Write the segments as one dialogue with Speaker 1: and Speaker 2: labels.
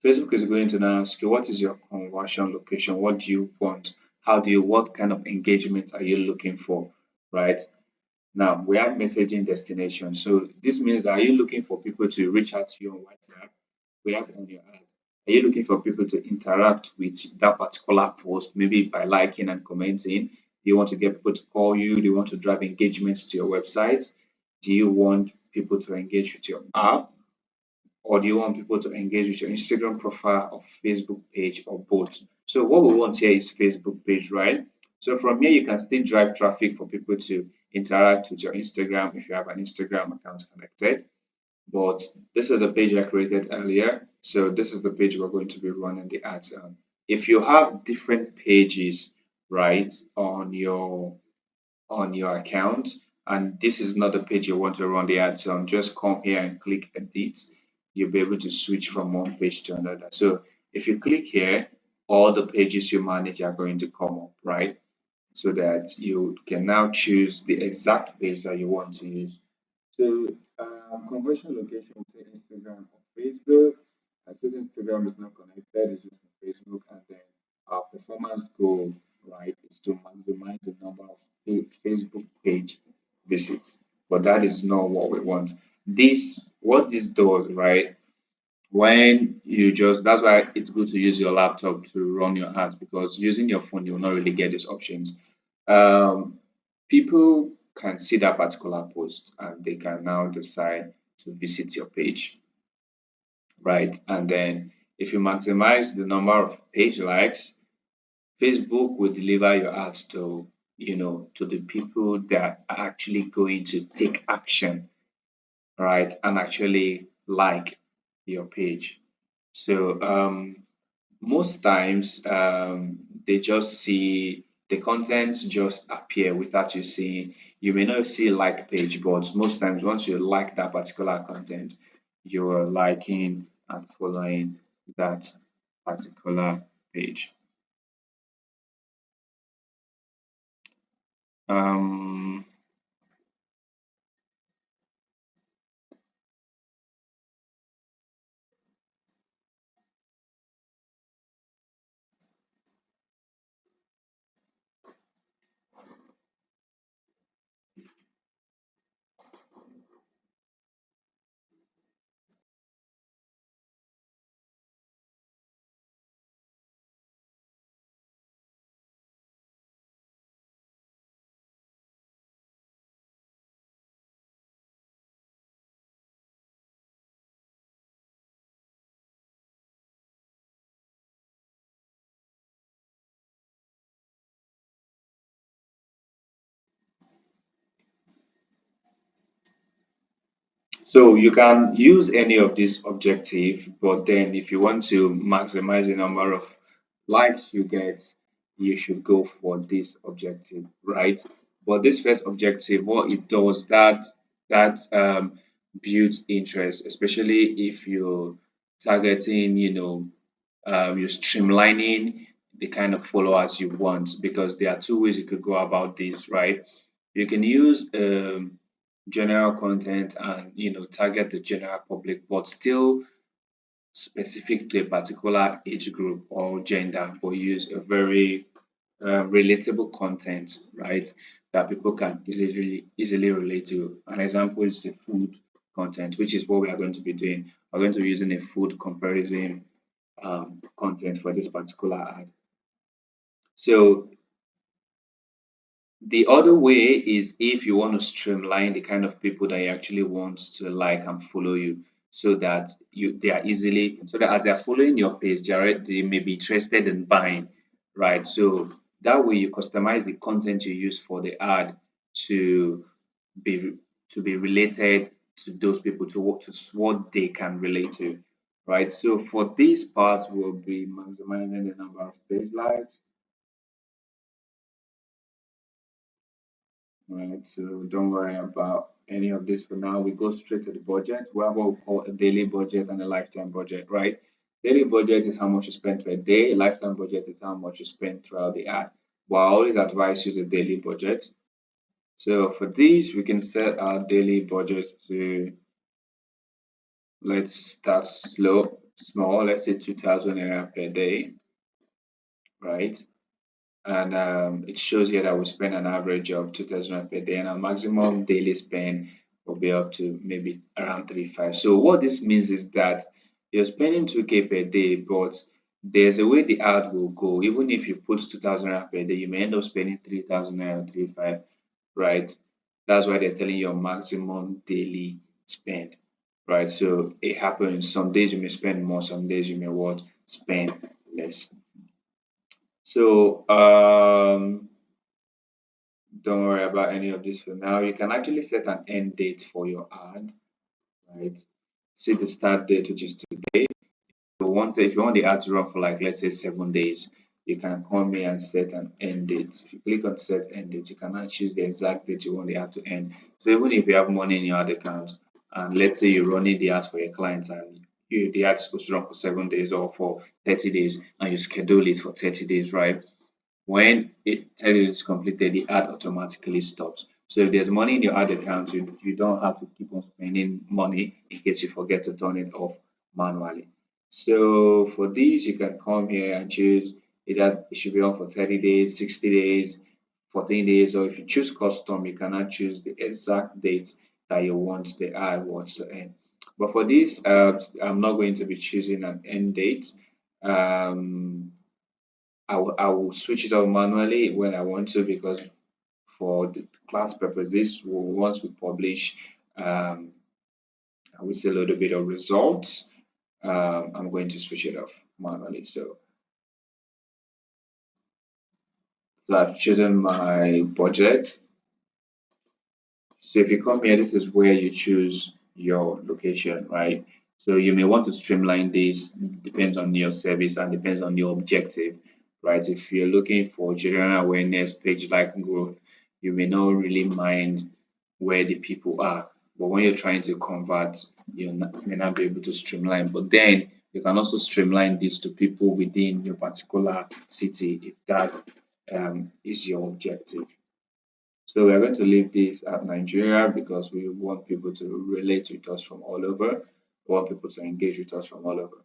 Speaker 1: Facebook is going to now ask you, what is your conversion location? What do you want? What kind of engagement are you looking for? Right? Now we have messaging destination. So this means that, are you looking for people to reach out to you on WhatsApp? We have on your ad. Are you looking for people to interact with that particular post, maybe by liking and commenting? Do you want to get people to call you? Do you want to drive engagements to your website? Do you want people to engage with your app? Or do you want people to engage with your Instagram profile or Facebook page, or both? So what we want here is Facebook page, right? So from here you can still drive traffic for people to interact with your Instagram if you have an Instagram account connected. But this is the page I created earlier. So this is the page we're going to be running the ads on. If you have different pages, right, on your account, and this is not the page you want to run the ads on, just come here and click edit. You'll be able to switch from one page to another. So if you click here, all the pages you manage are going to come up, right? So that you can now choose the exact page that you want to use. So conversion location will say Instagram or Facebook. I said Instagram is not connected, it's just on Facebook. And then our performance goal, right, is to maximize the number of Facebook page visits. But that is not what we want. What this does, right? When you just That's why it's good to use your laptop to run your ads, because using your phone, you will not really get these options. um, People can see that particular post and they can now decide to visit your page, right? And then if you maximize the number of page likes, Facebook will deliver your ads to, to the people that are actually going to take action, right? And actually like your page. So most times they just see the content just appear without you seeing. You may not see like page, but most times once you like that particular content, you are liking and following that particular page. um So you can use any of this objective, but then if you want to maximize the number of likes you get, you should go for this objective, right? But this first objective, what it does, that builds interest, especially if you're targeting, you're streamlining the kind of followers you want, because there are two ways you could go about this, right? You can use general content and target the general public, but still specific to a particular age group or gender, but use a very relatable content, right, that people can easily relate to. An example is the food content, which is what we are going to be doing. We're going to be using a food comparison content for this particular ad. So the other way is if you want to streamline the kind of people that you actually want to like and follow you, so that as they're following your page, they may be interested in buying, right? So that way you customize the content you use for the ad to be related to those people, to what they can relate to, right? So for this part, we'll be maximizing the number of page likes. Right, so don't worry about any of this for now. We go straight to the budget. We have what we call a daily budget and a lifetime budget, right? Daily budget is how much you spend per day. Lifetime budget is how much you spend throughout the ad. But I always advise you the daily budget. So for this, we can set our daily budget to, let's start slow. small, let's say 2,000 naira per day, right? And it shows here that we spend an average of 2,000 per day, and our maximum daily spend will be up to maybe around 3,500. So what this means is that you're spending 2K per day, but there's a way the ad will go. Even if you put 2,000 per day, you may end up spending 3,000 naira, 3,500, right? That's why they're telling you your maximum daily spend, right? So it happens. Some days you may spend more, some days you may what spend less. So don't worry about any of this for now. You can actually set an end date for your ad, right? See the start date, which is today. If you want the ad to run for like let's say 7 days, you can come here and set an end date. If you click on set end date, you can now choose the exact date you want the ad to end. So even if you have money in your ad account, and let's say you're running the ad for your clients, and the ad is supposed to run for 7 days or for 30 days, and you schedule it for 30 days, right? When it tells you it's completed, the ad automatically stops. So if there's money in your ad account, you don't have to keep on spending money in case you forget to turn it off manually. So for these, you can come here and choose either it should be on for 30 days, 60 days, 14 days, or if you choose custom, you cannot choose the exact date that you want the ad wants to end. But for this, I'm not going to be choosing an end date. Um, I will switch it on manually when I want to because for the class purposes, once we publish, um, I will see a little bit of results. I'm going to switch it off manually. So I've chosen my budget. So if you come here, this is where you choose your location, right? So you may want to streamline this, depends on your service and depends on your objective, right? If you're looking for general awareness, page like growth, you may not really mind where the people are. But when you're trying to convert, may not be able to streamline. But then you can also streamline this to people within your particular city if that is your objective. So we are going to leave this at Nigeria because we want people to relate with us from all over. We want people to engage with us from all over.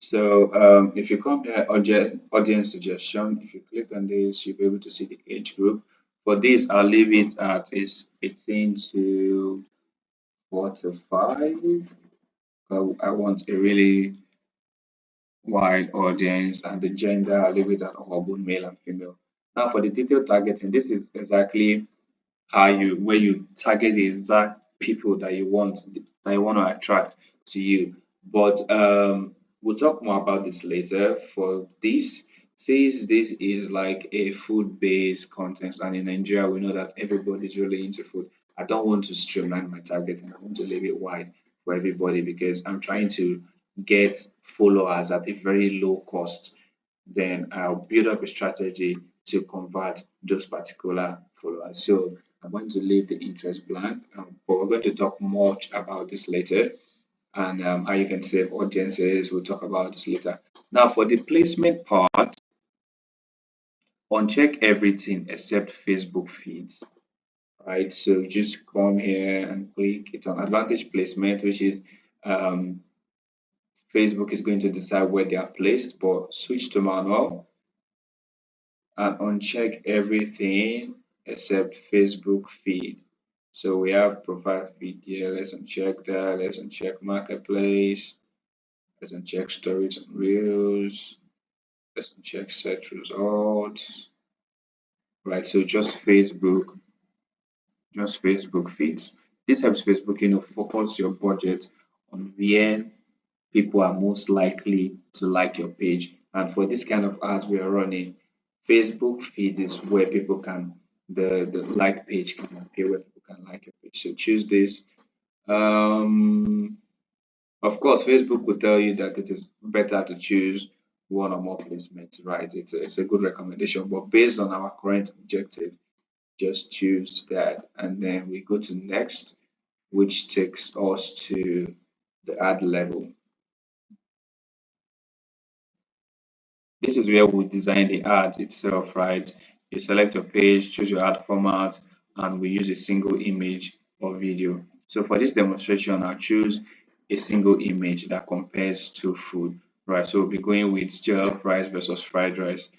Speaker 1: So if you come here, audience suggestion, if you click on this, you'll be able to see the age group. For this, I'll leave it at is 18 to 45. I want a really wide audience, and the gender, I'll leave it at all, male and female. Now for the detailed targeting, this is exactly how you where you target the exact people that you want to attract to you. But we'll talk more about this later. For this, since this is like a food-based content, and in Nigeria we know that everybody's really into food. I don't want to streamline my targeting. I want to leave it wide for everybody because I'm trying to get followers at a very low cost. Then I'll build up a strategy to convert those particular followers. So I'm going to leave the interest blank, but we're going to talk much about this later and how you can save audiences. We'll talk about this later. Now, for the placement part, uncheck everything except Facebook feeds. Right, so just come here and click it on advantage placement, which is um, Facebook is going to decide where they are placed, but switch to manual and uncheck everything except Facebook feed. So we have profile feed here. Let's uncheck that. Let's uncheck marketplace. Let's uncheck stories and reels. Let's uncheck search results. Right. So just Facebook feeds. This helps Facebook, focus your budget on where people are most likely to like your page. And for this kind of ads we are running, Facebook feed is where people can the like page can appear where people can like your page. So choose this. Um, of course, Facebook will tell you that it is better to choose one or more placements, right? It's a good recommendation, but based on our current objective, just choose that, and then we go to next, which takes us to the ad level. This is where we design the ad itself, right? You select your page, choose your ad format, and we use a single image or video. So for this demonstration, I'll choose a single image that compares to food, right? So we'll be going with jollof rice versus fried rice.